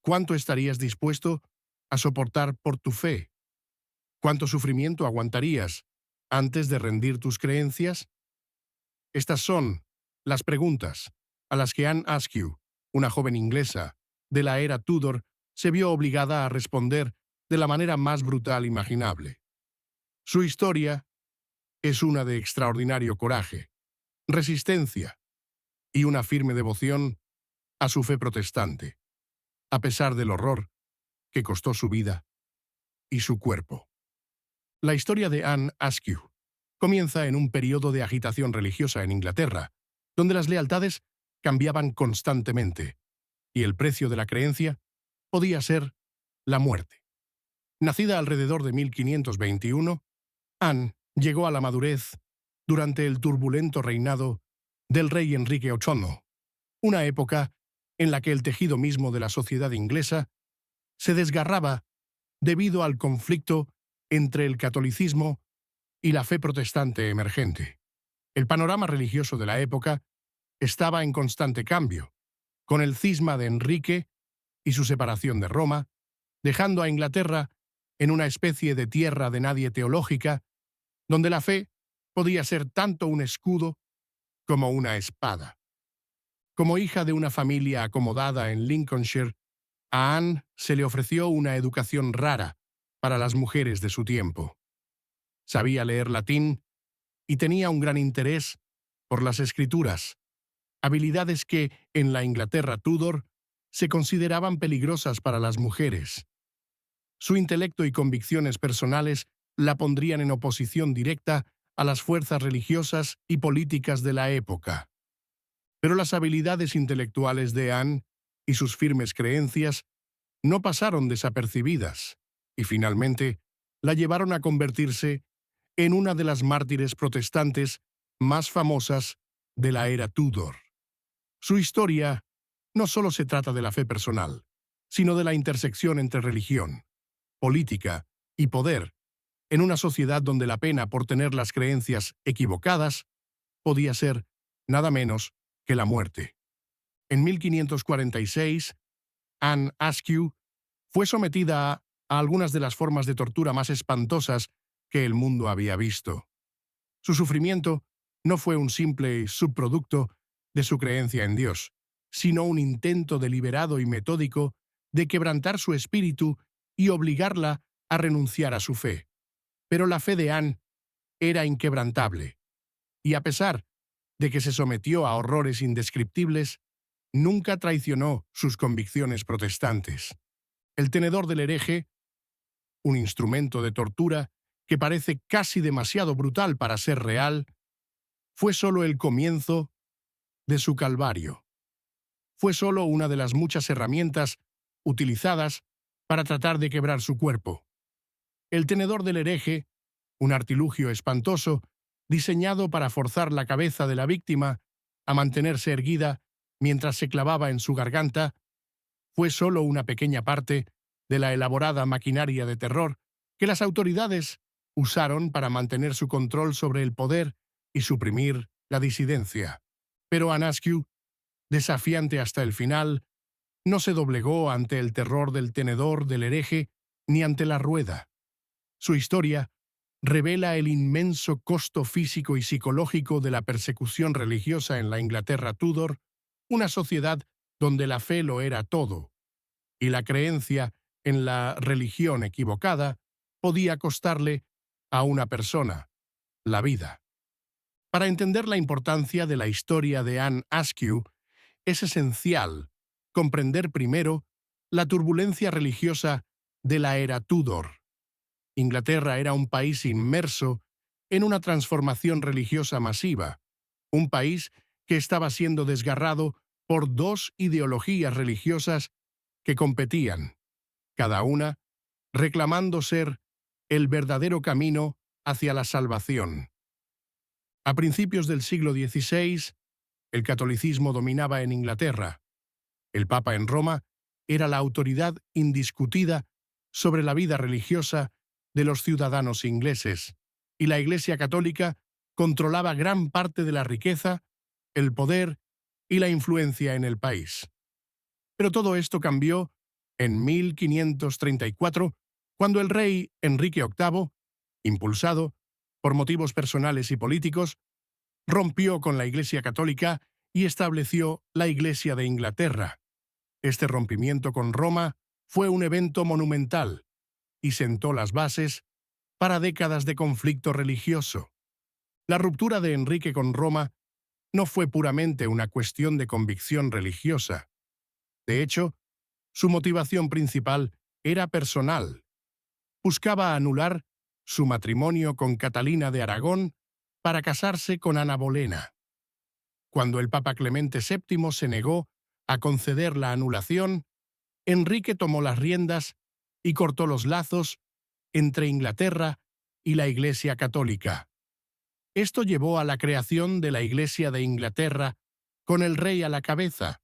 ¿Cuánto estarías dispuesto a soportar por tu fe? ¿Cuánto sufrimiento aguantarías antes de rendir tus creencias? Estas son las preguntas a las que Anne Askew, una joven inglesa de la era Tudor, se vio obligada a responder de la manera más brutal imaginable. Su historia es una de extraordinario coraje, resistencia y una firme devoción a su fe protestante, a pesar del horror que costó su vida y su cuerpo. La historia de Anne Askew comienza en un periodo de agitación religiosa en Inglaterra, donde las lealtades cambiaban constantemente y el precio de la creencia podía ser la muerte. Nacida alrededor de 1521, Anne llegó a la madurez durante el turbulento reinado del rey Enrique VIII, una época en la que el tejido mismo de la sociedad inglesa se desgarraba debido al conflicto entre el catolicismo y la fe protestante emergente. El panorama religioso de la época estaba en constante cambio, con el cisma de Enrique y su separación de Roma, dejando a Inglaterra en una especie de tierra de nadie teológica, donde la fe podía ser tanto un escudo como una espada. Como hija de una familia acomodada en Lincolnshire, a Anne se le ofreció una educación rara para las mujeres de su tiempo. Sabía leer latín y tenía un gran interés por las escrituras, habilidades que, en la Inglaterra Tudor, se consideraban peligrosas para las mujeres. Su intelecto y convicciones personales la pondrían en oposición directa a las fuerzas religiosas y políticas de la época. Pero las habilidades intelectuales de Anne y sus firmes creencias no pasaron desapercibidas, y finalmente la llevaron a convertirse en una de las mártires protestantes más famosas de la era Tudor. Su historia no solo se trata de la fe personal, sino de la intersección entre religión, política y poder, en una sociedad donde la pena por tener las creencias equivocadas podía ser nada menos que la muerte. En 1546, Anne Askew fue sometida a algunas de las formas de tortura más espantosas que el mundo había visto. Su sufrimiento no fue un simple subproducto de su creencia en Dios, sino un intento deliberado y metódico de quebrantar su espíritu y obligarla a renunciar a su fe. Pero la fe de Anne era inquebrantable, y a pesar de que se sometió a horrores indescriptibles, nunca traicionó sus convicciones protestantes. El tenedor del hereje, un instrumento de tortura que parece casi demasiado brutal para ser real, fue solo el comienzo de su calvario. Fue solo una de las muchas herramientas utilizadas para tratar de quebrar su cuerpo. El tenedor del hereje, un artilugio espantoso diseñado para forzar la cabeza de la víctima a mantenerse erguida mientras se clavaba en su garganta, fue solo una pequeña parte de la elaborada maquinaria de terror que las autoridades usaron para mantener su control sobre el poder y suprimir la disidencia. Pero Anne Askew, desafiante hasta el final, no se doblegó ante el terror del tenedor del hereje ni ante la rueda. Su historia revela el inmenso costo físico y psicológico de la persecución religiosa en la Inglaterra Tudor, una sociedad donde la fe lo era todo, y la creencia en la religión equivocada podía costarle a una persona la vida. Para entender la importancia de la historia de Anne Askew, es esencial comprender primero la turbulencia religiosa de la era Tudor. Inglaterra era un país inmerso en una transformación religiosa masiva, un país que estaba siendo desgarrado por dos ideologías religiosas que competían, cada una reclamando ser el verdadero camino hacia la salvación. A principios del siglo XVI, el catolicismo dominaba en Inglaterra. El Papa en Roma era la autoridad indiscutida sobre la vida religiosa de los ciudadanos ingleses, y la Iglesia Católica controlaba gran parte de la riqueza, el poder y la influencia en el país. Pero todo esto cambió En 1534, cuando el rey Enrique VIII, impulsado por motivos personales y políticos, rompió con la Iglesia Católica y estableció la Iglesia de Inglaterra. Este rompimiento con Roma fue un evento monumental y sentó las bases para décadas de conflicto religioso. La ruptura de Enrique con Roma no fue puramente una cuestión de convicción religiosa. De hecho, su motivación principal era personal. Buscaba anular su matrimonio con Catalina de Aragón para casarse con Ana Bolena. Cuando el Papa Clemente VII se negó a conceder la anulación, Enrique tomó las riendas y cortó los lazos entre Inglaterra y la Iglesia Católica. Esto llevó a la creación de la Iglesia de Inglaterra con el rey a la cabeza,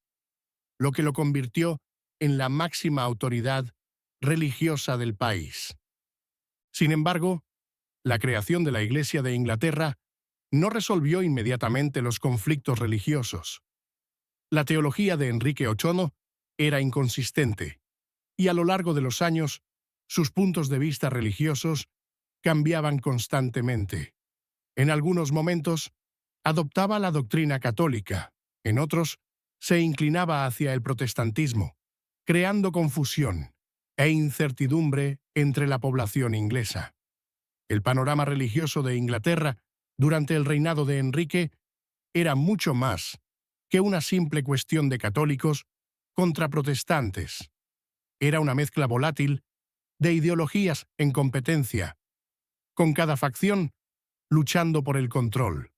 lo que lo convirtió en la máxima autoridad religiosa del país. Sin embargo, la creación de la Iglesia de Inglaterra no resolvió inmediatamente los conflictos religiosos. La teología de Enrique VIII era inconsistente, y a lo largo de los años, sus puntos de vista religiosos cambiaban constantemente. En algunos momentos, adoptaba la doctrina católica, en otros, se inclinaba hacia el protestantismo, creando confusión e incertidumbre entre la población inglesa. El panorama religioso de Inglaterra durante el reinado de Enrique era mucho más que una simple cuestión de católicos contra protestantes. Era una mezcla volátil de ideologías en competencia, con cada facción luchando por el control.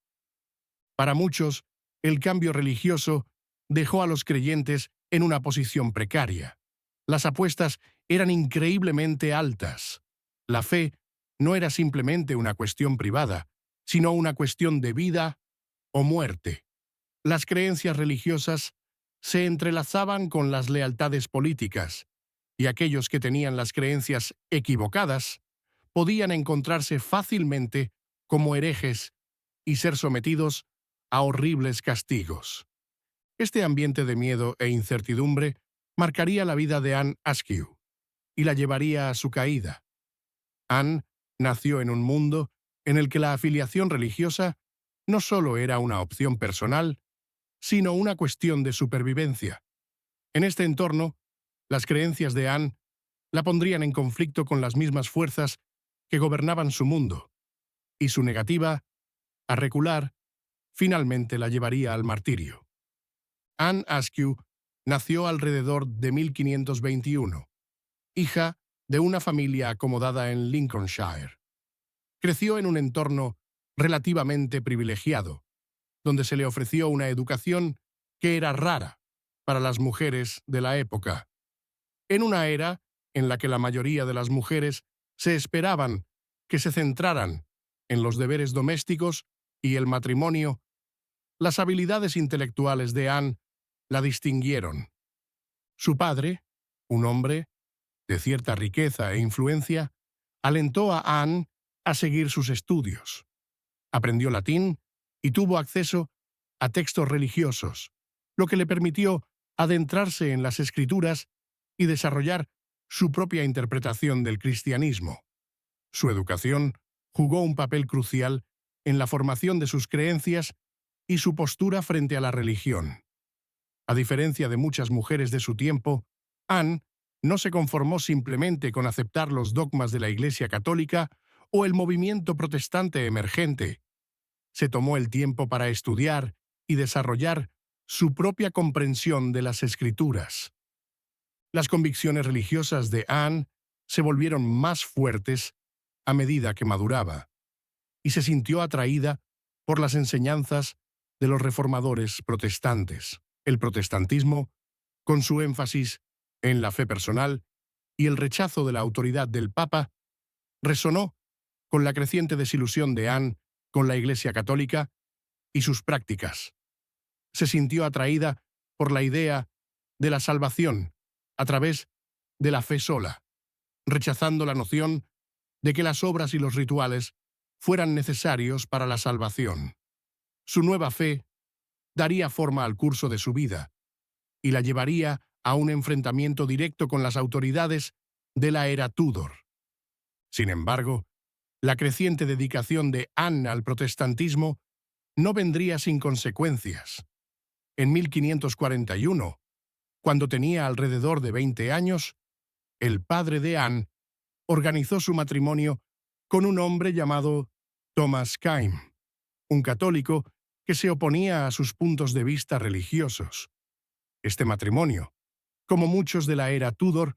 Para muchos, el cambio religioso dejó a los creyentes en una posición precaria. Las apuestas eran increíblemente altas. La fe no era simplemente una cuestión privada, sino una cuestión de vida o muerte. Las creencias religiosas se entrelazaban con las lealtades políticas, y aquellos que tenían las creencias equivocadas podían encontrarse fácilmente como herejes y ser sometidos a horribles castigos. Este ambiente de miedo e incertidumbre marcaría la vida de Anne Askew y la llevaría a su caída. Anne nació en un mundo en el que la afiliación religiosa no solo era una opción personal, sino una cuestión de supervivencia. En este entorno, las creencias de Anne la pondrían en conflicto con las mismas fuerzas que gobernaban su mundo, y su negativa a recular finalmente la llevaría al martirio. Anne Askew nació alrededor de 1521, hija de una familia acomodada en Lincolnshire. Creció en un entorno relativamente privilegiado, donde se le ofreció una educación que era rara para las mujeres de la época. En una era en la que la mayoría de las mujeres se esperaban que se centraran en los deberes domésticos y el matrimonio, las habilidades intelectuales de Anne la distinguieron. Su padre, un hombre de cierta riqueza e influencia, alentó a Anne a seguir sus estudios. Aprendió latín y tuvo acceso a textos religiosos, lo que le permitió adentrarse en las escrituras y desarrollar su propia interpretación del cristianismo. Su educación jugó un papel crucial en la formación de sus creencias y su postura frente a la religión. A diferencia de muchas mujeres de su tiempo, Anne no se conformó simplemente con aceptar los dogmas de la Iglesia Católica o el movimiento protestante emergente. Se tomó el tiempo para estudiar y desarrollar su propia comprensión de las Escrituras. Las convicciones religiosas de Anne se volvieron más fuertes a medida que maduraba, y se sintió atraída por las enseñanzas de los reformadores protestantes. El protestantismo, con su énfasis en la fe personal y el rechazo de la autoridad del Papa, resonó con la creciente desilusión de Anne con la Iglesia Católica y sus prácticas. Se sintió atraída por la idea de la salvación a través de la fe sola, rechazando la noción de que las obras y los rituales fueran necesarios para la salvación. Su nueva fe daría forma al curso de su vida y la llevaría a un enfrentamiento directo con las autoridades de la era Tudor. Sin embargo, la creciente dedicación de Anne al protestantismo no vendría sin consecuencias. En 1541, cuando tenía alrededor de 20 años, el padre de Anne organizó su matrimonio con un hombre llamado Thomas Kime, un católico que se oponía a sus puntos de vista religiosos. Este matrimonio, como muchos de la era Tudor,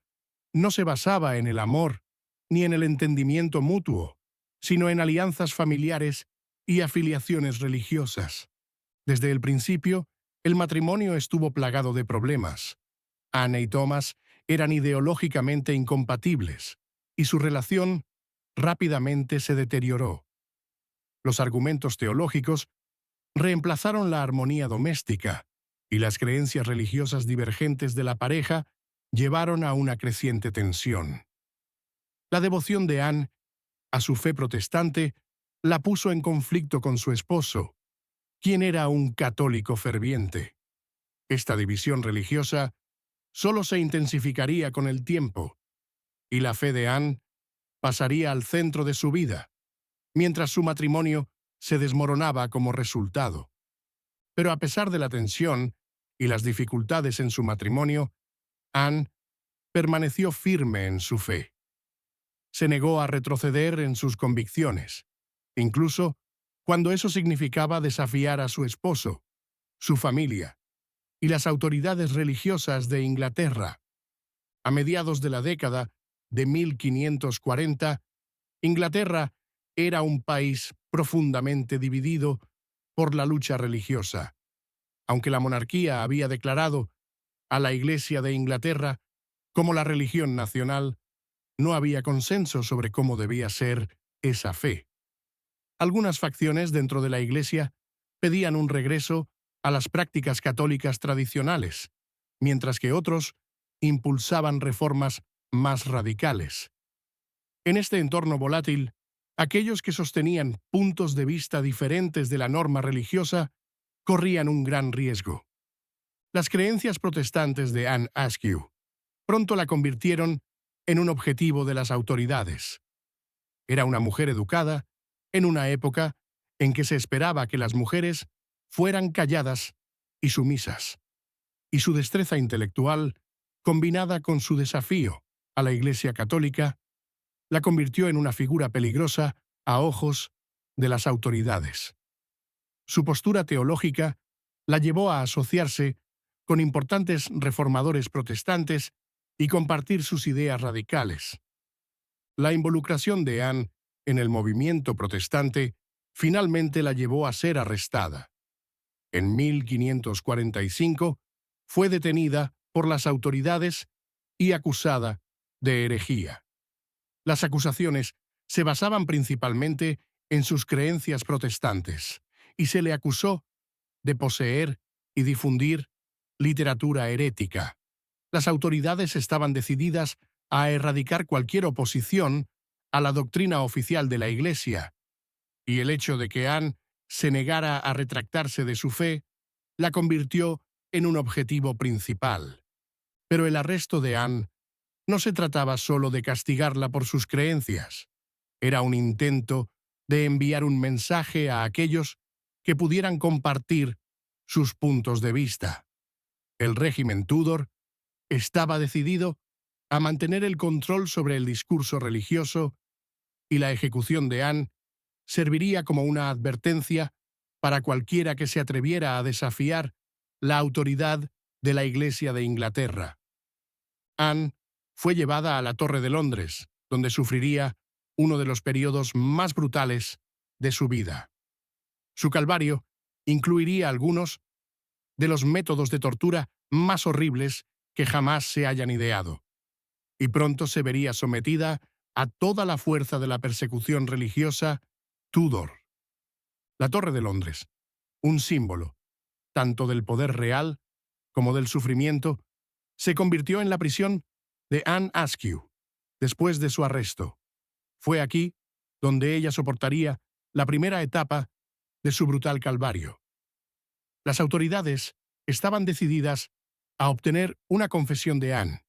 no se basaba en el amor ni en el entendimiento mutuo, sino en alianzas familiares y afiliaciones religiosas. Desde el principio, el matrimonio estuvo plagado de problemas. Anne y Thomas eran ideológicamente incompatibles, y su relación rápidamente se deterioró. Los argumentos teológicos reemplazaron la armonía doméstica, y las creencias religiosas divergentes de la pareja llevaron a una creciente tensión. La devoción de Anne a su fe protestante la puso en conflicto con su esposo, quien era un católico ferviente. Esta división religiosa solo se intensificaría con el tiempo, y la fe de Anne pasaría al centro de su vida, mientras su matrimonio se desmoronaba como resultado. Pero a pesar de la tensión y las dificultades en su matrimonio, Anne permaneció firme en su fe. Se negó a retroceder en sus convicciones, incluso cuando eso significaba desafiar a su esposo, su familia y las autoridades religiosas de Inglaterra. A mediados de la década de 1540, Inglaterra era un país profundamente dividido por la lucha religiosa. Aunque la monarquía había declarado a la Iglesia de Inglaterra como la religión nacional, no había consenso sobre cómo debía ser esa fe. Algunas facciones dentro de la Iglesia pedían un regreso a las prácticas católicas tradicionales, mientras que otros impulsaban reformas más radicales. En este entorno volátil, aquellos que sostenían puntos de vista diferentes de la norma religiosa corrían un gran riesgo. Las creencias protestantes de Anne Askew pronto la convirtieron en un objetivo de las autoridades. Era una mujer educada en una época en que se esperaba que las mujeres fueran calladas y sumisas, y su destreza intelectual, combinada con su desafío a la Iglesia católica, la convirtió en una figura peligrosa a ojos de las autoridades. Su postura teológica la llevó a asociarse con importantes reformadores protestantes y compartir sus ideas radicales. La involucración de Anne en el movimiento protestante finalmente la llevó a ser arrestada. En 1545 fue detenida por las autoridades y acusada de herejía. Las acusaciones se basaban principalmente en sus creencias protestantes, y se le acusó de poseer y difundir literatura herética. Las autoridades estaban decididas a erradicar cualquier oposición a la doctrina oficial de la Iglesia, y el hecho de que Anne se negara a retractarse de su fe la convirtió en un objetivo principal. Pero el arresto de Anne no se trataba solo de castigarla por sus creencias. Era un intento de enviar un mensaje a aquellos que pudieran compartir sus puntos de vista. El régimen Tudor estaba decidido a mantener el control sobre el discurso religioso, y la ejecución de Anne serviría como una advertencia para cualquiera que se atreviera a desafiar la autoridad de la Iglesia de Inglaterra. Anne fue llevada a la Torre de Londres, donde sufriría uno de los periodos más brutales de su vida. Su calvario incluiría algunos de los métodos de tortura más horribles que jamás se hayan ideado, y pronto se vería sometida a toda la fuerza de la persecución religiosa Tudor. La Torre de Londres, un símbolo tanto del poder real como del sufrimiento, se convirtió en la prisión de Anne Askew después de su arresto. Fue aquí donde ella soportaría la primera etapa de su brutal calvario. Las autoridades estaban decididas a obtener una confesión de Anne,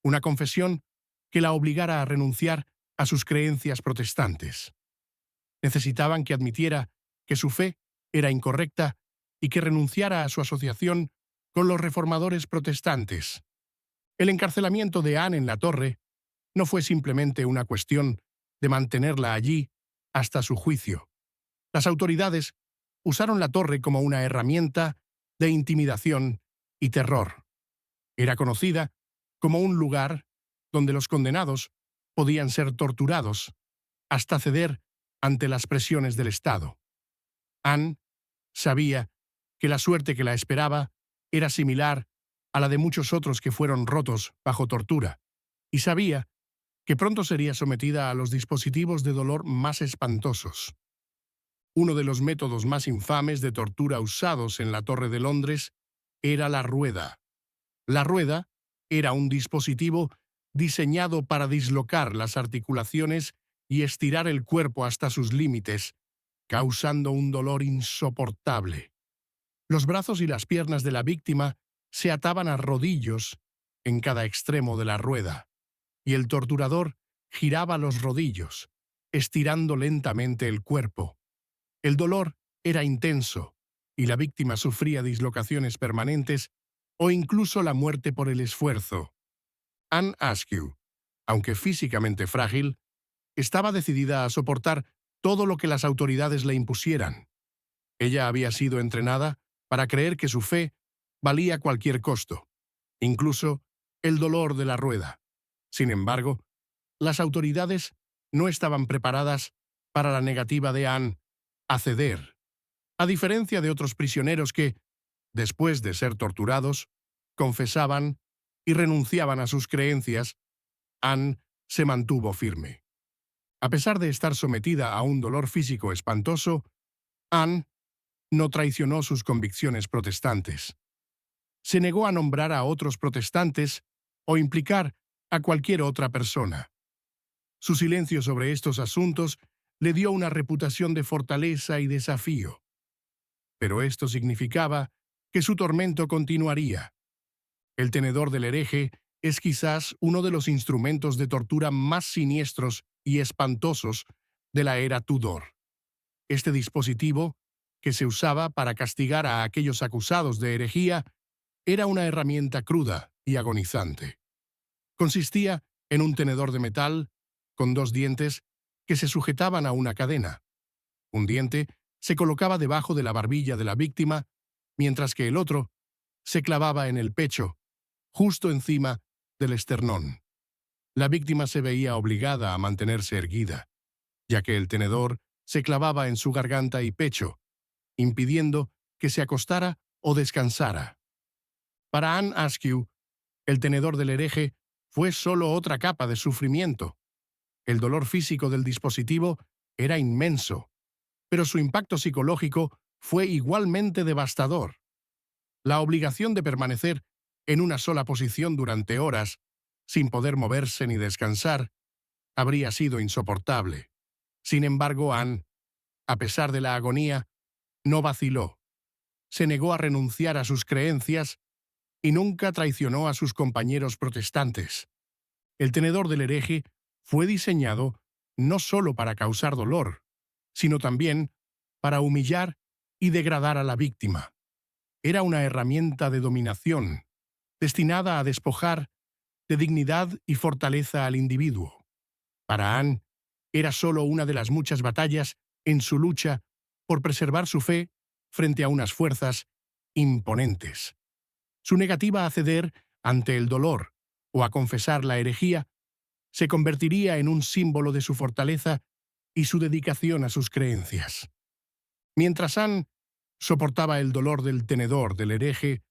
una confesión que la obligara a renunciar a sus creencias protestantes. Necesitaban que admitiera que su fe era incorrecta y que renunciara a su asociación con los reformadores protestantes. El encarcelamiento de Anne en la torre no fue simplemente una cuestión de mantenerla allí hasta su juicio. Las autoridades usaron la torre como una herramienta de intimidación y terror. Era conocida como un lugar donde los condenados podían ser torturados hasta ceder ante las presiones del Estado. Anne sabía que la suerte que la esperaba era similar a la de muchos otros que fueron rotos bajo tortura, y sabía que pronto sería sometida a los dispositivos de dolor más espantosos. Uno de los métodos más infames de tortura usados en la Torre de Londres era la rueda. La rueda era un dispositivo diseñado para dislocar las articulaciones y estirar el cuerpo hasta sus límites, causando un dolor insoportable. Los brazos y las piernas de la víctima se ataban a rodillos en cada extremo de la rueda, y el torturador giraba los rodillos, estirando lentamente el cuerpo. El dolor era intenso, y la víctima sufría dislocaciones permanentes o incluso la muerte por el esfuerzo. Anne Askew, aunque físicamente frágil, estaba decidida a soportar todo lo que las autoridades le impusieran. Ella había sido entrenada para creer que su fe valía cualquier costo, incluso el dolor de la rueda. Sin embargo, las autoridades no estaban preparadas para la negativa de Anne a ceder. A diferencia de otros prisioneros que, después de ser torturados, confesaban y renunciaban a sus creencias, Anne se mantuvo firme. A pesar de estar sometida a un dolor físico espantoso, Anne no traicionó sus convicciones protestantes. Se negó a nombrar a otros protestantes o implicar a cualquier otra persona. Su silencio sobre estos asuntos le dio una reputación de fortaleza y desafío. Pero esto significaba que su tormento continuaría. El tenedor del hereje es quizás uno de los instrumentos de tortura más siniestros y espantosos de la era Tudor. Este dispositivo, que se usaba para castigar a aquellos acusados de herejía, era una herramienta cruda y agonizante. Consistía en un tenedor de metal con dos dientes que se sujetaban a una cadena. Un diente se colocaba debajo de la barbilla de la víctima, mientras que el otro se clavaba en el pecho, justo encima del esternón. La víctima se veía obligada a mantenerse erguida, ya que el tenedor se clavaba en su garganta y pecho, impidiendo que se acostara o descansara. Para Anne Askew, el tenedor del hereje fue solo otra capa de sufrimiento. El dolor físico del dispositivo era inmenso, pero su impacto psicológico fue igualmente devastador. La obligación de permanecer en una sola posición durante horas, sin poder moverse ni descansar, habría sido insoportable. Sin embargo, Anne, a pesar de la agonía, no vaciló. Se negó a renunciar a sus creencias y nunca traicionó a sus compañeros protestantes. El tenedor del hereje fue diseñado no solo para causar dolor, sino también para humillar y degradar a la víctima. Era una herramienta de dominación, destinada a despojar de dignidad y fortaleza al individuo. Para Anne, era solo una de las muchas batallas en su lucha por preservar su fe frente a unas fuerzas imponentes. Su negativa a ceder ante el dolor o a confesar la herejía se convertiría en un símbolo de su fortaleza y su dedicación a sus creencias. Mientras Anne soportaba el dolor del tenedor del hereje,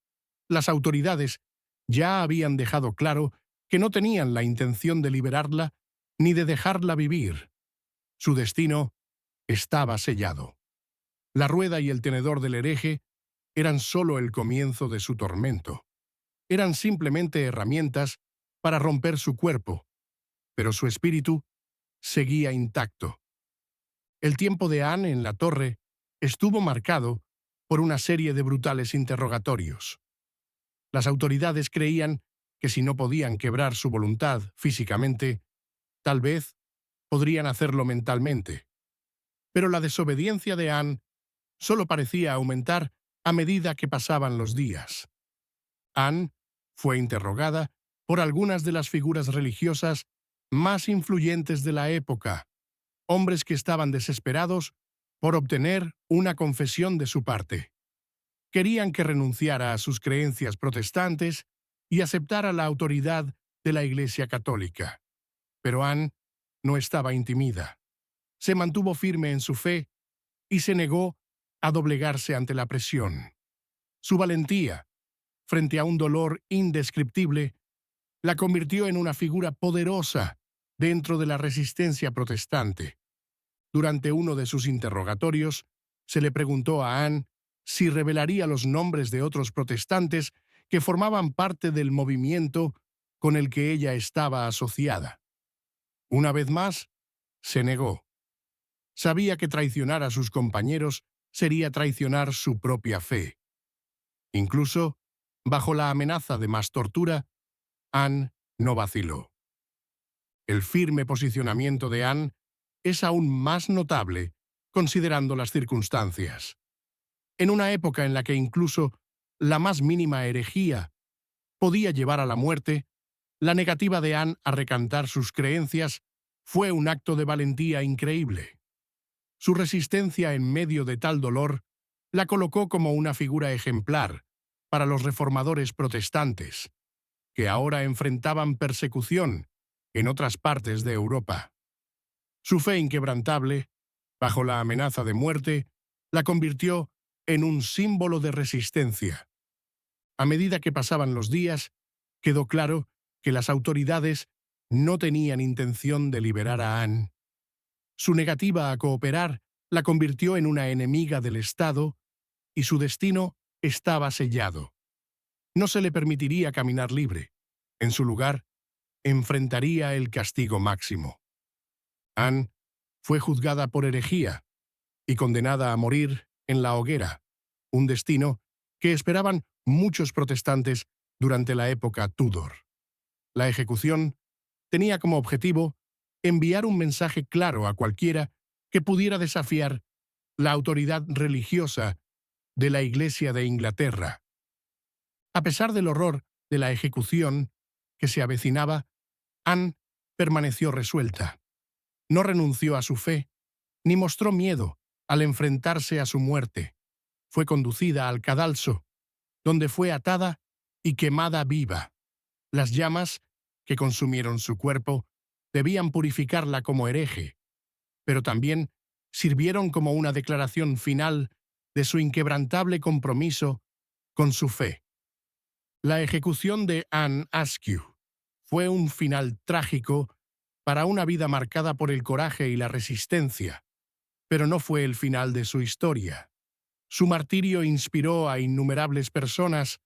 las autoridades ya habían dejado claro que no tenían la intención de liberarla ni de dejarla vivir. Su destino estaba sellado. La rueda y el tenedor del hereje eran solo el comienzo de su tormento. Eran simplemente herramientas para romper su cuerpo, pero su espíritu seguía intacto. El tiempo de Anne en la torre estuvo marcado por una serie de brutales interrogatorios. Las autoridades creían que si no podían quebrar su voluntad físicamente, tal vez podrían hacerlo mentalmente. Pero la desobediencia de Anne solo parecía aumentar a medida que pasaban los días. Anne fue interrogada por algunas de las figuras religiosas más influyentes de la época, hombres que estaban desesperados por obtener una confesión de su parte. Querían que renunciara a sus creencias protestantes y aceptara la autoridad de la Iglesia Católica. Pero Anne no estaba intimida. Se mantuvo firme en su fe y se negó a doblegarse ante la presión. Su valentía, frente a un dolor indescriptible, la convirtió en una figura poderosa dentro de la resistencia protestante. Durante uno de sus interrogatorios, se le preguntó a Anne si revelaría los nombres de otros protestantes que formaban parte del movimiento con el que ella estaba asociada. Una vez más, se negó. Sabía que traicionar a sus compañeros sería traicionar su propia fe. Incluso, bajo la amenaza de más tortura, Anne no vaciló. El firme posicionamiento de Anne es aún más notable considerando las circunstancias. En una época en la que incluso la más mínima herejía podía llevar a la muerte, la negativa de Anne a recantar sus creencias fue un acto de valentía increíble. Su resistencia en medio de tal dolor la colocó como una figura ejemplar para los reformadores protestantes, que ahora enfrentaban persecución en otras partes de Europa. Su fe inquebrantable, bajo la amenaza de muerte, la convirtió en un símbolo de resistencia. A medida que pasaban los días, quedó claro que las autoridades no tenían intención de liberar a Anne. Su negativa a cooperar la convirtió en una enemiga del Estado y su destino estaba sellado. No se le permitiría caminar libre. En su lugar, enfrentaría el castigo máximo. Anne fue juzgada por herejía y condenada a morir en la hoguera, un destino que esperaban muchos protestantes durante la época Tudor. La ejecución tenía como objetivo enviar un mensaje claro a cualquiera que pudiera desafiar la autoridad religiosa de la Iglesia de Inglaterra. A pesar del horror de la ejecución que se avecinaba, Anne permaneció resuelta. No renunció a su fe, ni mostró miedo al enfrentarse a su muerte. Fue conducida al cadalso, donde fue atada y quemada viva. Las llamas que consumieron su cuerpo debían purificarla como hereje, pero también sirvieron como una declaración final de su inquebrantable compromiso con su fe. La ejecución de Anne Askew fue un final trágico para una vida marcada por el coraje y la resistencia, pero no fue el final de su historia. Su martirio inspiró a innumerables personas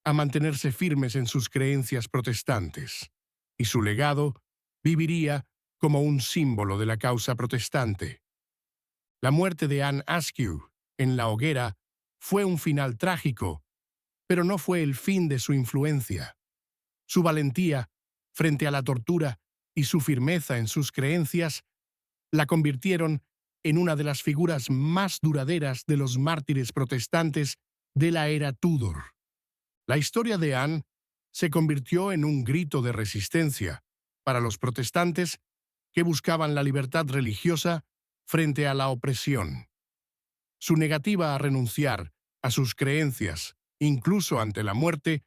a mantenerse firmes en sus creencias protestantes, y su legado viviría como un símbolo de la causa protestante. La muerte de Anne Askew en la hoguera fue un final trágico, pero no fue el fin de su influencia. Su valentía frente a la tortura y su firmeza en sus creencias la convirtieron en una de las figuras más duraderas de los mártires protestantes de la era Tudor. La historia de Anne se convirtió en un grito de resistencia para los protestantes que buscaban la libertad religiosa frente a la opresión. Su negativa a renunciar a sus creencias, incluso ante la muerte,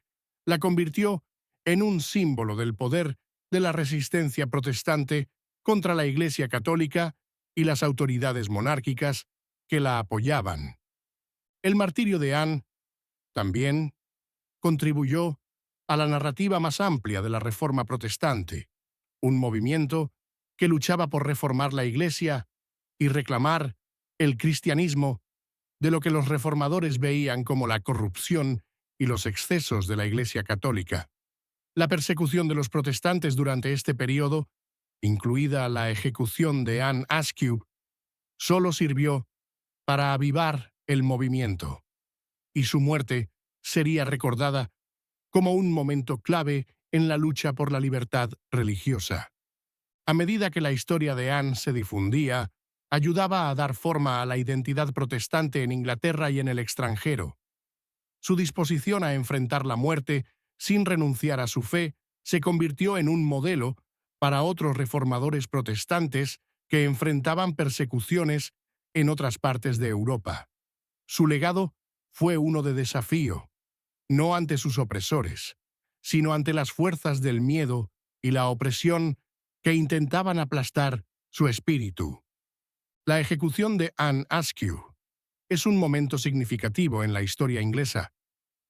la convirtió en un símbolo del poder de la resistencia protestante contra la Iglesia Católica y las autoridades monárquicas que la apoyaban. El martirio de Anne también contribuyó a la narrativa más amplia de la Reforma protestante, un movimiento que luchaba por reformar la Iglesia y reclamar el cristianismo de lo que los reformadores veían como la corrupción y los excesos de la Iglesia Católica. La persecución de los protestantes durante este periodo, incluida la ejecución de Anne Askew, solo sirvió para avivar el movimiento, y su muerte sería recordada como un momento clave en la lucha por la libertad religiosa. A medida que la historia de Anne se difundía, ayudaba a dar forma a la identidad protestante en Inglaterra y en el extranjero. Su disposición a enfrentar la muerte sin renunciar a su fe se convirtió en un modelo para otros reformadores protestantes que enfrentaban persecuciones en otras partes de Europa. Su legado fue uno de desafío, no ante sus opresores, sino ante las fuerzas del miedo y la opresión que intentaban aplastar su espíritu. La ejecución de Anne Askew es un momento significativo en la historia inglesa,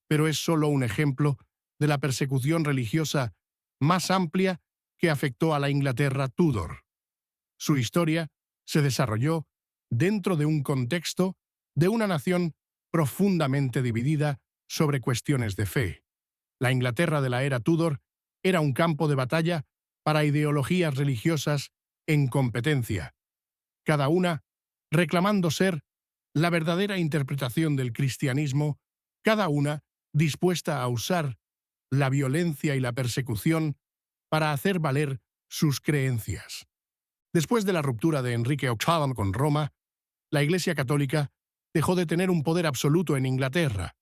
pero es solo un ejemplo de la persecución religiosa más amplia que afectó a la Inglaterra Tudor. Su historia se desarrolló dentro de un contexto de una nación profundamente dividida sobre cuestiones de fe. La Inglaterra de la era Tudor era un campo de batalla para ideologías religiosas en competencia, cada una reclamando ser la verdadera interpretación del cristianismo, cada una dispuesta a usar la violencia y la persecución para hacer valer sus creencias. Después de la ruptura de Enrique VIII con Roma, la Iglesia Católica dejó de tener un poder absoluto en Inglaterra.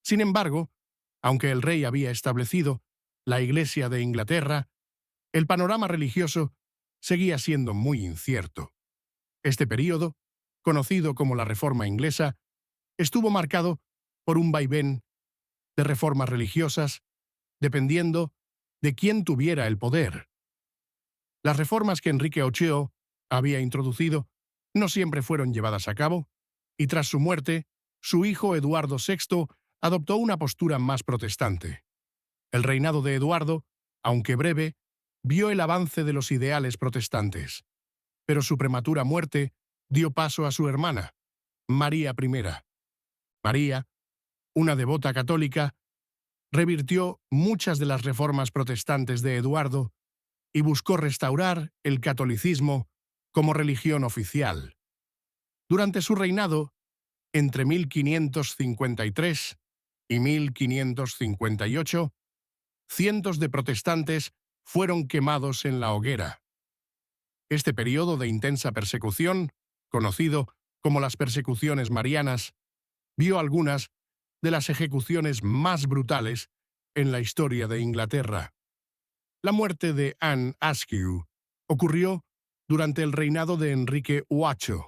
Sin embargo, aunque el rey había establecido la Iglesia de Inglaterra, el panorama religioso seguía siendo muy incierto. Este período, conocido como la Reforma Inglesa, estuvo marcado por un vaivén de reformas religiosas, dependiendo de quién tuviera el poder. Las reformas que Enrique VIII había introducido no siempre fueron llevadas a cabo, y tras su muerte, su hijo Eduardo VI adoptó una postura más protestante. El reinado de Eduardo, aunque breve, vio el avance de los ideales protestantes, pero su prematura muerte dio paso a su hermana, María I. María, una devota católica, revirtió muchas de las reformas protestantes de Eduardo y buscó restaurar el catolicismo como religión oficial. Durante su reinado, entre 1553 y 1558, cientos de protestantes fueron quemados en la hoguera. Este periodo de intensa persecución, conocido como las persecuciones marianas, vio algunas de las ejecuciones más brutales en la historia de Inglaterra. La muerte de Anne Askew ocurrió durante el reinado de Enrique VIII,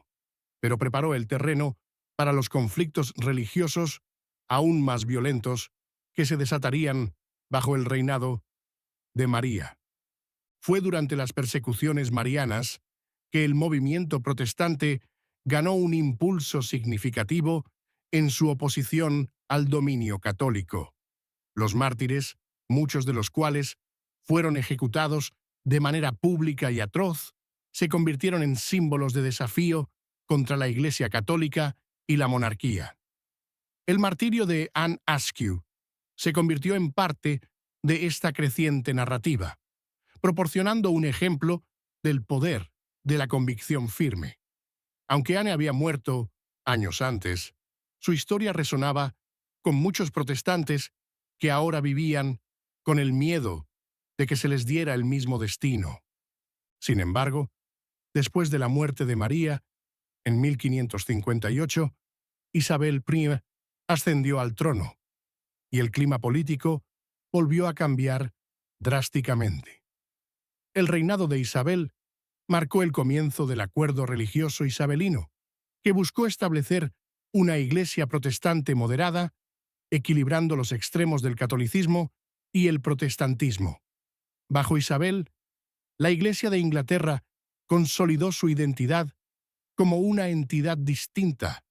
pero preparó el terreno para los conflictos religiosos aún más violentos que se desatarían bajo el reinado de María. Fue durante las persecuciones marianas que el movimiento protestante ganó un impulso significativo en su oposición al dominio católico. Los mártires, muchos de los cuales fueron ejecutados de manera pública y atroz, se convirtieron en símbolos de desafío contra la Iglesia Católica y la monarquía. El martirio de Anne Askew se convirtió en parte de esta creciente narrativa, proporcionando un ejemplo del poder de la convicción firme. Aunque Anne había muerto años antes, su historia resonaba con muchos protestantes que ahora vivían con el miedo de que se les diera el mismo destino. Sin embargo, después de la muerte de María, en 1558, Isabel I ascendió al trono, y el clima político volvió a cambiar drásticamente. El reinado de Isabel marcó el comienzo del acuerdo religioso isabelino, que buscó establecer una iglesia protestante moderada, equilibrando los extremos del catolicismo y el protestantismo. Bajo Isabel, la Iglesia de Inglaterra consolidó su identidad como una entidad distinta,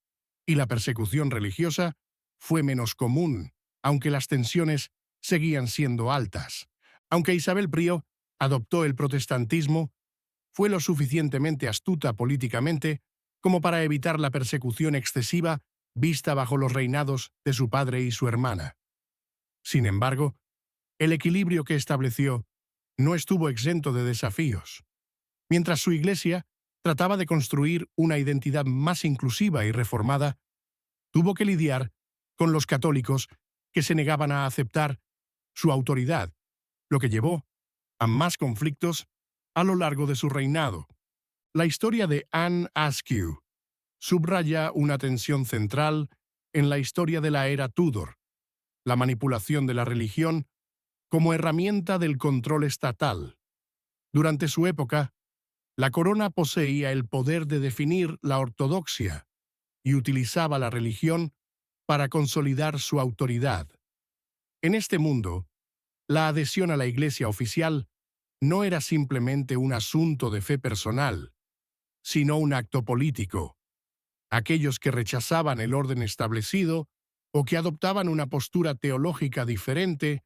y la persecución religiosa fue menos común, aunque las tensiones seguían siendo altas. Aunque Isabel I adoptó el protestantismo, fue lo suficientemente astuta políticamente como para evitar la persecución excesiva vista bajo los reinados de su padre y su hermana. Sin embargo, el equilibrio que estableció no estuvo exento de desafíos. Mientras su iglesia trataba de construir una identidad más inclusiva y reformada, tuvo que lidiar con los católicos que se negaban a aceptar su autoridad, lo que llevó a más conflictos a lo largo de su reinado. La historia de Anne Askew subraya una tensión central en la historia de la era Tudor, la manipulación de la religión como herramienta del control estatal. Durante su época, la corona poseía el poder de definir la ortodoxia y utilizaba la religión para consolidar su autoridad. En este mundo, la adhesión a la Iglesia oficial no era simplemente un asunto de fe personal, sino un acto político. Aquellos que rechazaban el orden establecido o que adoptaban una postura teológica diferente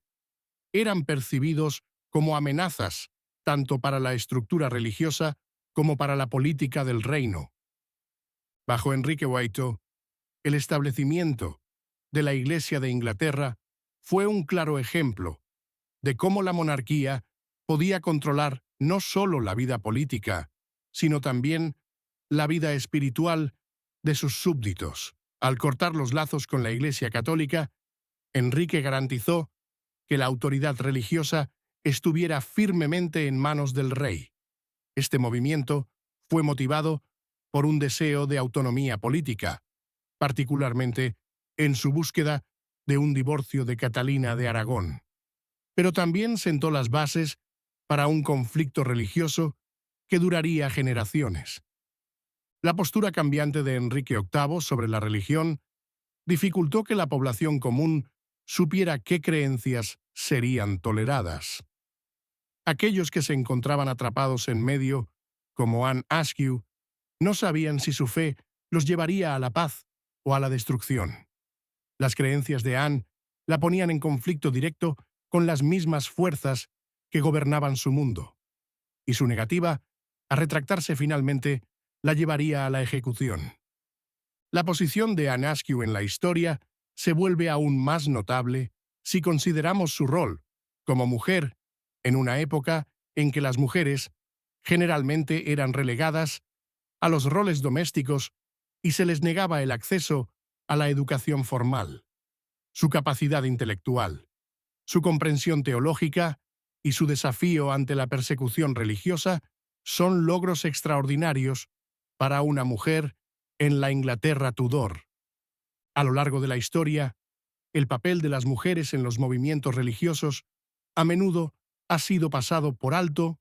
eran percibidos como amenazas tanto para la estructura religiosa como para la política del reino. Bajo Enrique VIII, el establecimiento de la Iglesia de Inglaterra fue un claro ejemplo de cómo la monarquía podía controlar no solo la vida política, sino también la vida espiritual de sus súbditos. Al cortar los lazos con la Iglesia católica, Enrique garantizó que la autoridad religiosa estuviera firmemente en manos del rey. Este movimiento fue motivado por un deseo de autonomía política, particularmente en su búsqueda de un divorcio de Catalina de Aragón. Pero también sentó las bases para un conflicto religioso que duraría generaciones. La postura cambiante de Enrique VIII sobre la religión dificultó que la población común supiera qué creencias serían toleradas. Aquellos que se encontraban atrapados en medio, como Anne Askew, no sabían si su fe los llevaría a la paz o a la destrucción. Las creencias de Anne la ponían en conflicto directo con las mismas fuerzas que gobernaban su mundo, y su negativa a retractarse finalmente la llevaría a la ejecución. La posición de Anne Askew en la historia se vuelve aún más notable si consideramos su rol como mujer en una época en que las mujeres generalmente eran relegadas a los roles domésticos y se les negaba el acceso a la educación formal. Su capacidad intelectual, su comprensión teológica y su desafío ante la persecución religiosa son logros extraordinarios para una mujer en la Inglaterra Tudor. A lo largo de la historia, el papel de las mujeres en los movimientos religiosos a menudo ha sido pasado por alto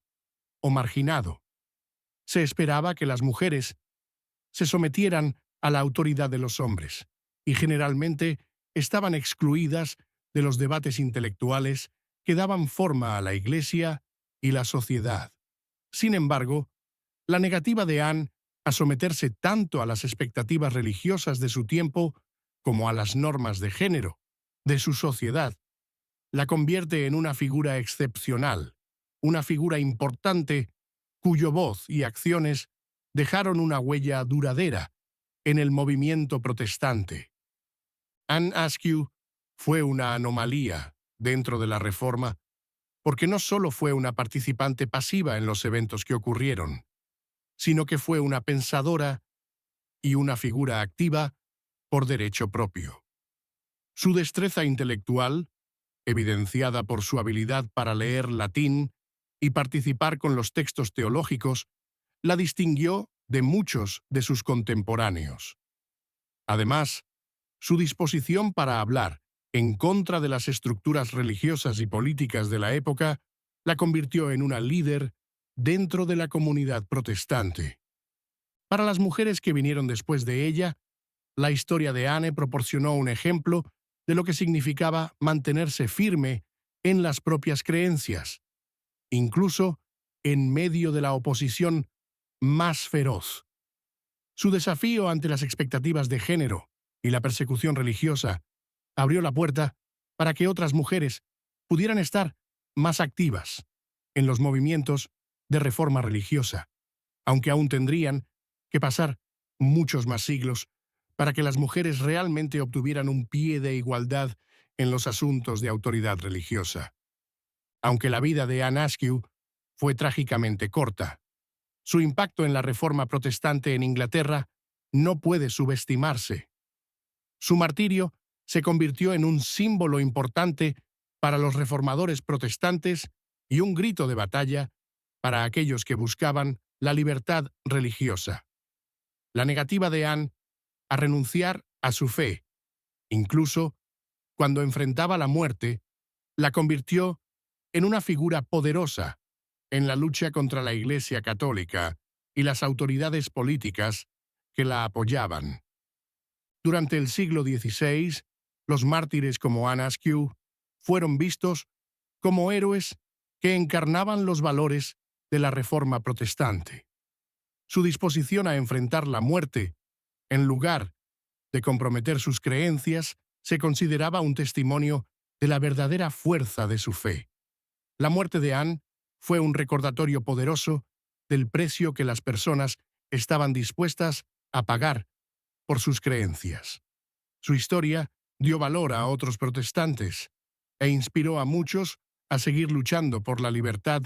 o marginado. Se esperaba que las mujeres se sometieran a la autoridad de los hombres y generalmente estaban excluidas de los debates intelectuales que daban forma a la Iglesia y la sociedad. Sin embargo, la negativa de Anne a someterse tanto a las expectativas religiosas de su tiempo como a las normas de género de su sociedad la convierte en una figura excepcional, una figura importante cuyo voz y acciones dejaron una huella duradera en el movimiento protestante. Anne Askew fue una anomalía dentro de la Reforma porque no solo fue una participante pasiva en los eventos que ocurrieron, sino que fue una pensadora y una figura activa por derecho propio. Su destreza intelectual, evidenciada por su habilidad para leer latín y participar con los textos teológicos, la distinguió de muchos de sus contemporáneos. Además, su disposición para hablar en contra de las estructuras religiosas y políticas de la época la convirtió en una líder dentro de la comunidad protestante. Para las mujeres que vinieron después de ella, la historia de Anne proporcionó un ejemplo de lo que significaba mantenerse firme en las propias creencias, incluso en medio de la oposición más feroz. Su desafío ante las expectativas de género y la persecución religiosa abrió la puerta para que otras mujeres pudieran estar más activas en los movimientos de reforma religiosa, aunque aún tendrían que pasar muchos más siglos para que las mujeres realmente obtuvieran un pie de igualdad en los asuntos de autoridad religiosa. Aunque la vida de Anne Askew fue trágicamente corta, su impacto en la reforma protestante en Inglaterra no puede subestimarse. Su martirio se convirtió en un símbolo importante para los reformadores protestantes y un grito de batalla para aquellos que buscaban la libertad religiosa. La negativa de Anne a renunciar a su fe, incluso cuando enfrentaba la muerte, la convirtió en una figura poderosa en la lucha contra la Iglesia Católica y las autoridades políticas que la apoyaban. Durante el siglo XVI, los mártires como Anne Askew fueron vistos como héroes que encarnaban los valores de la Reforma protestante. Su disposición a enfrentar la muerte, en lugar de comprometer sus creencias, se consideraba un testimonio de la verdadera fuerza de su fe. La muerte de Anne fue un recordatorio poderoso del precio que las personas estaban dispuestas a pagar por sus creencias. Su historia dio valor a otros protestantes e inspiró a muchos a seguir luchando por la libertad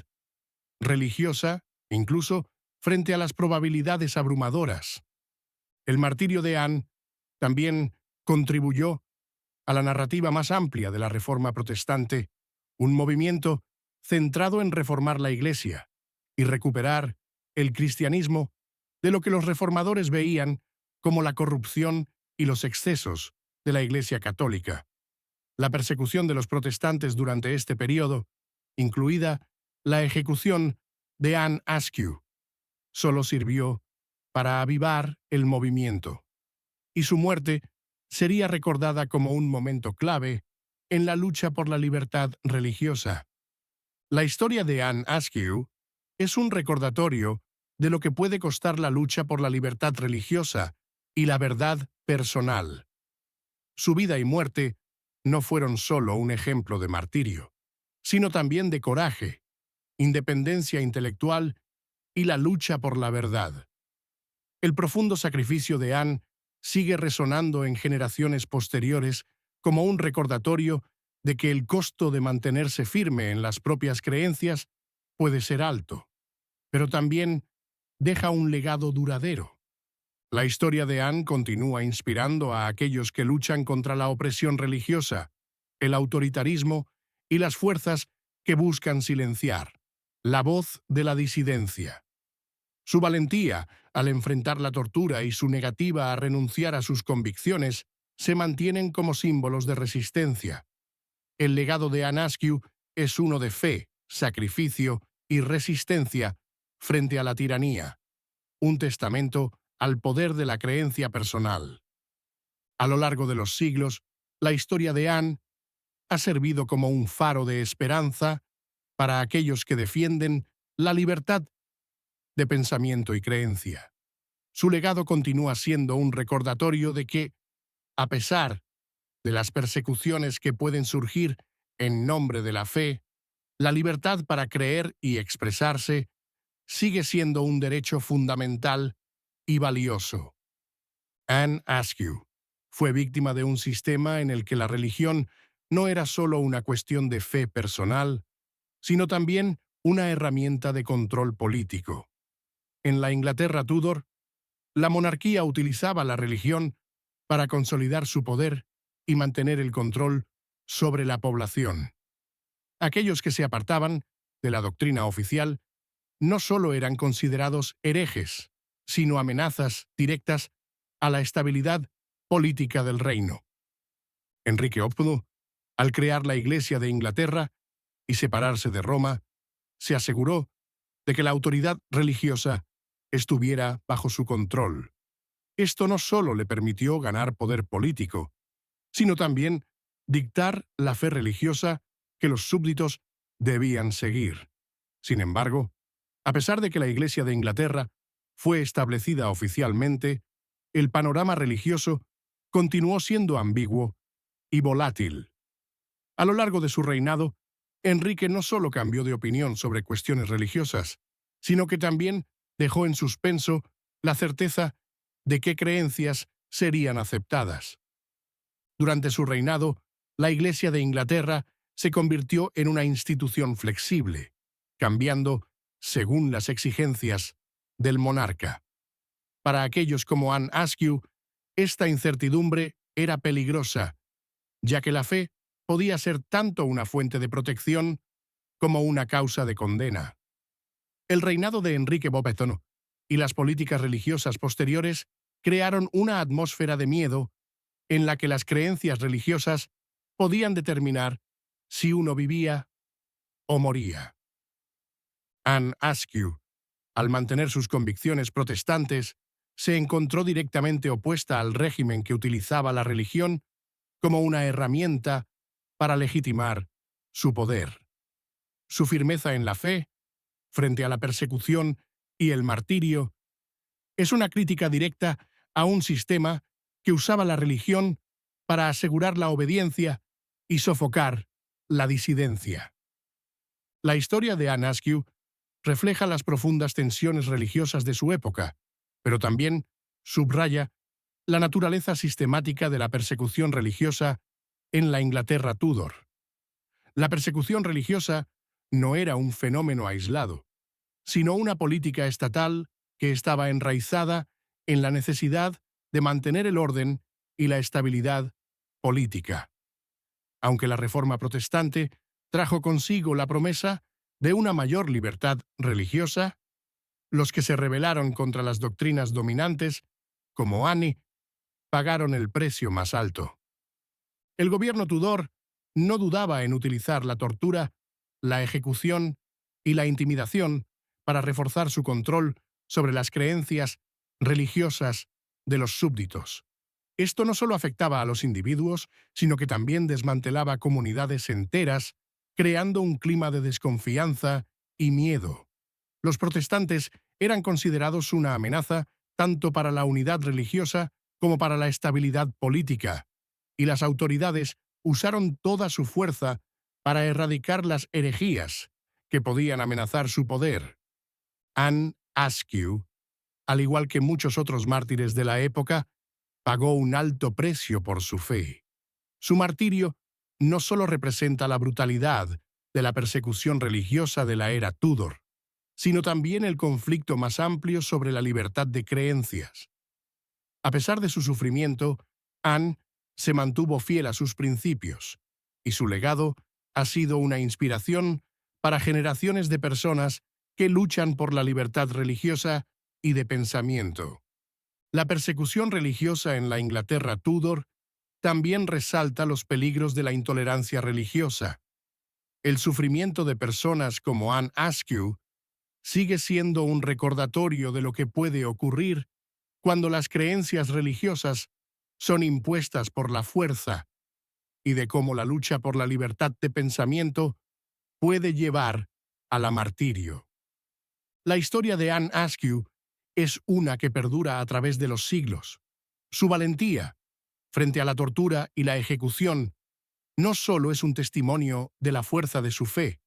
religiosa, incluso frente a las probabilidades abrumadoras. El martirio de Anne también contribuyó a la narrativa más amplia de la Reforma protestante, un movimiento centrado en reformar la Iglesia y recuperar el cristianismo de lo que los reformadores veían como la corrupción y los excesos de la Iglesia católica. La persecución de los protestantes durante este periodo, incluida la ejecución de Anne Askew, solo sirvió para avivar el movimiento, y su muerte sería recordada como un momento clave en la lucha por la libertad religiosa. La historia de Anne Askew es un recordatorio de lo que puede costar la lucha por la libertad religiosa y la verdad personal. Su vida y muerte no fueron solo un ejemplo de martirio, sino también de coraje, independencia intelectual y la lucha por la verdad. El profundo sacrificio de Anne sigue resonando en generaciones posteriores como un recordatorio de que el costo de mantenerse firme en las propias creencias puede ser alto, pero también deja un legado duradero. La historia de Anne continúa inspirando a aquellos que luchan contra la opresión religiosa, el autoritarismo y las fuerzas que buscan silenciar la voz de la disidencia. Su valentía al enfrentar la tortura y su negativa a renunciar a sus convicciones se mantienen como símbolos de resistencia. El legado de Anne Askew es uno de fe, sacrificio y resistencia frente a la tiranía, un testamento al poder de la creencia personal. A lo largo de los siglos, la historia de Anne ha servido como un faro de esperanza para aquellos que defienden la libertad de pensamiento y creencia. Su legado continúa siendo un recordatorio de que, a pesar de las persecuciones que pueden surgir en nombre de la fe, la libertad para creer y expresarse sigue siendo un derecho fundamental y valioso. Anne Askew fue víctima de un sistema en el que la religión no era solo una cuestión de fe personal, sino también una herramienta de control político. En la Inglaterra Tudor, la monarquía utilizaba la religión para consolidar su poder y mantener el control sobre la población. Aquellos que se apartaban de la doctrina oficial no solo eran considerados herejes, sino amenazas directas a la estabilidad política del reino. Enrique VIII, al crear la Iglesia de Inglaterra y separarse de Roma, se aseguró de que la autoridad religiosa estuviera bajo su control. Esto no solo le permitió ganar poder político, sino también dictar la fe religiosa que los súbditos debían seguir. Sin embargo, a pesar de que la Iglesia de Inglaterra fue establecida oficialmente, el panorama religioso continuó siendo ambiguo y volátil. A lo largo de su reinado, Enrique no solo cambió de opinión sobre cuestiones religiosas, sino que también dejó en suspenso la certeza de qué creencias serían aceptadas. Durante su reinado, la Iglesia de Inglaterra se convirtió en una institución flexible, cambiando según las exigencias del monarca. Para aquellos como Anne Askew, esta incertidumbre era peligrosa, ya que la fe podía ser tanto una fuente de protección como una causa de condena. El reinado de Enrique Bobetón y las políticas religiosas posteriores crearon una atmósfera de miedo en la que las creencias religiosas podían determinar si uno vivía o moría. Anne Askew, al mantener sus convicciones protestantes, se encontró directamente opuesta al régimen que utilizaba la religión como una herramienta para legitimar su poder. Su firmeza en la fe, frente a la persecución y el martirio, es una crítica directa a un sistema que usaba la religión para asegurar la obediencia y sofocar la disidencia. La historia de Anne Askew refleja las profundas tensiones religiosas de su época, pero también subraya la naturaleza sistemática de la persecución religiosa en la Inglaterra Tudor. La persecución religiosa no era un fenómeno aislado, sino una política estatal que estaba enraizada en la necesidad de mantener el orden y la estabilidad política. Aunque la Reforma Protestante trajo consigo la promesa de una mayor libertad religiosa, los que se rebelaron contra las doctrinas dominantes, como Anne, pagaron el precio más alto. El gobierno Tudor no dudaba en utilizar la tortura, la ejecución y la intimidación para reforzar su control sobre las creencias religiosas de los súbditos. Esto no solo afectaba a los individuos, sino que también desmantelaba comunidades enteras, creando un clima de desconfianza y miedo. Los protestantes eran considerados una amenaza tanto para la unidad religiosa como para la estabilidad política, y las autoridades usaron toda su fuerza para erradicar las herejías que podían amenazar su poder. Anne Askew, al igual que muchos otros mártires de la época, pagó un alto precio por su fe. Su martirio no solo representa la brutalidad de la persecución religiosa de la era Tudor, sino también el conflicto más amplio sobre la libertad de creencias. A pesar de su sufrimiento, Anne se mantuvo fiel a sus principios, y su legado ha sido una inspiración para generaciones de personas que luchan por la libertad religiosa y de pensamiento. La persecución religiosa en la Inglaterra Tudor también resalta los peligros de la intolerancia religiosa. El sufrimiento de personas como Anne Askew sigue siendo un recordatorio de lo que puede ocurrir cuando las creencias religiosas son impuestas por la fuerza y de cómo la lucha por la libertad de pensamiento puede llevar a la martirio. La historia de Anne Askew es una que perdura a través de los siglos. Su valentía frente a la tortura y la ejecución no solo es un testimonio de la fuerza de su fe,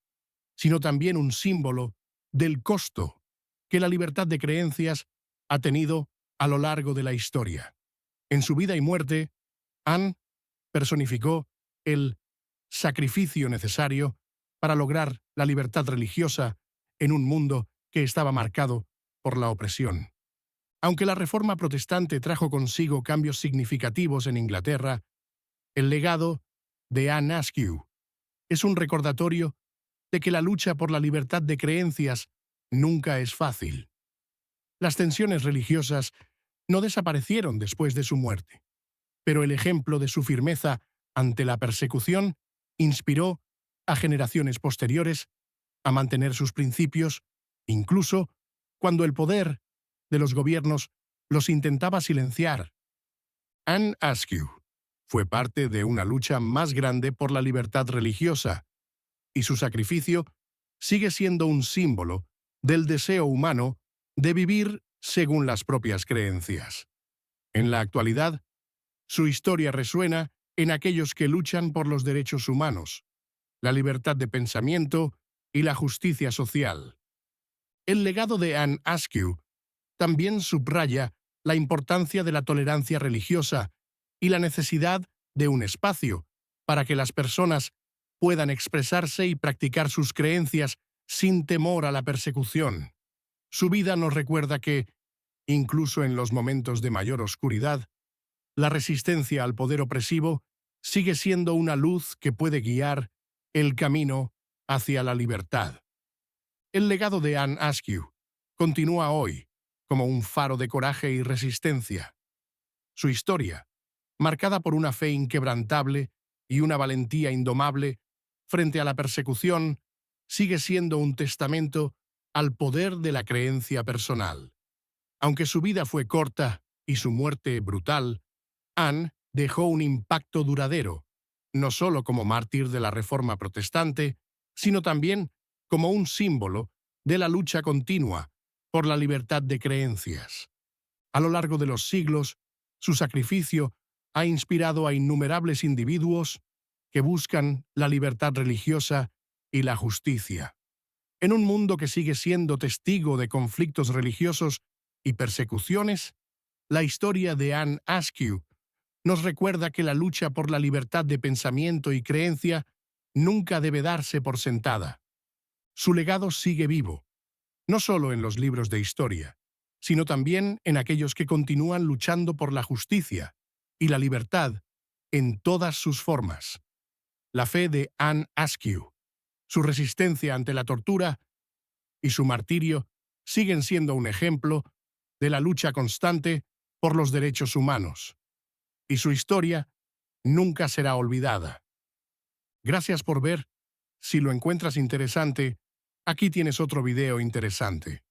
sino también un símbolo del costo que la libertad de creencias ha tenido a lo largo de la historia. En su vida y muerte, Anne personificó el sacrificio necesario para lograr la libertad religiosa en un mundo que estaba marcado por la opresión. Aunque la Reforma Protestante trajo consigo cambios significativos en Inglaterra, el legado de Anne Askew es un recordatorio de que la lucha por la libertad de creencias nunca es fácil. Las tensiones religiosas no desaparecieron después de su muerte, pero el ejemplo de su firmeza ante la persecución inspiró a generaciones posteriores a mantener sus principios, incluso cuando el poder de los gobiernos los intentaba silenciar. Anne Askew fue parte de una lucha más grande por la libertad religiosa, y su sacrificio sigue siendo un símbolo del deseo humano de vivir según las propias creencias. En la actualidad, su historia resuena en aquellos que luchan por los derechos humanos, la libertad de pensamiento y la justicia social. El legado de Anne Askew también subraya la importancia de la tolerancia religiosa y la necesidad de un espacio para que las personas puedan expresarse y practicar sus creencias sin temor a la persecución. Su vida nos recuerda que, incluso en los momentos de mayor oscuridad, la resistencia al poder opresivo sigue siendo una luz que puede guiar el camino hacia la libertad. El legado de Anne Askew continúa hoy como un faro de coraje y resistencia. Su historia, marcada por una fe inquebrantable y una valentía indomable frente a la persecución, sigue siendo un testamento al poder de la creencia personal. Aunque su vida fue corta y su muerte brutal, Anne dejó un impacto duradero, no solo como mártir de la Reforma protestante, sino también como un símbolo de la lucha continua por la libertad de creencias. A lo largo de los siglos, su sacrificio ha inspirado a innumerables individuos que buscan la libertad religiosa y la justicia. En un mundo que sigue siendo testigo de conflictos religiosos y persecuciones, la historia de Anne Askew nos recuerda que la lucha por la libertad de pensamiento y creencia nunca debe darse por sentada. Su legado sigue vivo, no solo en los libros de historia, sino también en aquellos que continúan luchando por la justicia y la libertad en todas sus formas. La fe de Anne Askew, su resistencia ante la tortura y su martirio siguen siendo un ejemplo de la lucha constante por los derechos humanos. Y su historia nunca será olvidada. Gracias por ver. Si lo encuentras interesante, aquí tienes otro video interesante.